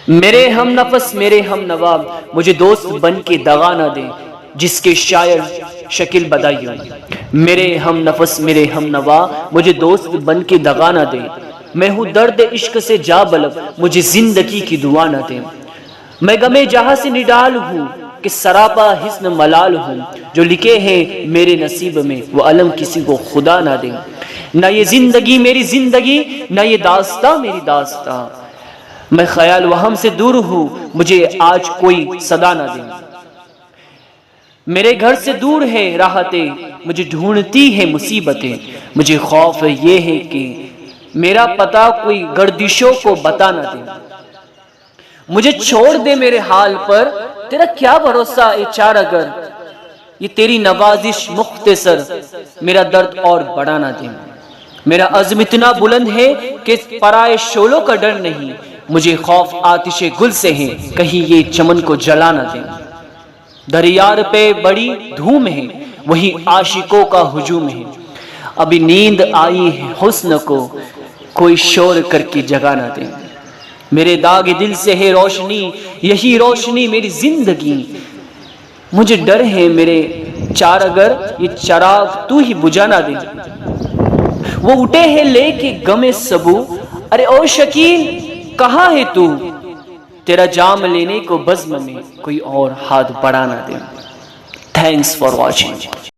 میرے ہم نفس میرے ہم نوا مجھے دوست بن کے دغا نہ دیں، جس کے شاعر شکل بدائیوں۔ میرے ہم نفس میرے ہم نوا مجھے دوست بن کے دغا نہ دیں، میں ہوں درد عشق سے جا بلب مجھے زندگی کی دعا نہ دیں۔ میں غم جہاں سے نڈال ہوں کہ سراپا حسن ملال ہوں، جو لکھے ہیں میرے نصیب میں وہ علم کسی کو خدا نہ دیں۔ نہ یہ زندگی میری زندگی، نہ یہ داستاں میری داستاں، میں خیال وہم سے دور ہوں مجھے آج کوئی صدا نہ دیں۔ میرے گھر سے دور ہے راحتیں، مجھے ڈھونڈتی ہے مصیبتیں، مجھے خوف یہ ہے کہ میرا پتہ کوئی گردشوں کو بتا نہ دے۔ مجھے چھوڑ دے میرے حال پر، تیرا کیا بھروسہ اے چار اگر، یہ تیری نوازش مختصر میرا درد اور بڑھا نہ دے۔ میرا عزم اتنا بلند ہے کہ پرائے شعلوں کا ڈر نہیں، مجھے خوف آتش گل سے ہے کہیں یہ چمن کو جلا نہ دیں۔ دریار پہ بڑی دھوم ہے وہی عاشقوں کا ہجوم ہے، ابھی نیند آئی ہے حسن کو کوئی شور کر کے جگا نہ دیں۔ میرے داغ دل سے ہے روشنی، یہی روشنی میری زندگی، مجھے ڈر ہے میرے چار اگر یہ چراغ تو ہی بجھا نہ دے۔ وہ اٹھے ہیں لے کے غم سبو، ارے او شکیل کہاں ہے تو، تیرا جام لینے کو بزم میں کوئی اور ہاتھ بڑھا نہ دے۔ Thanks for watching.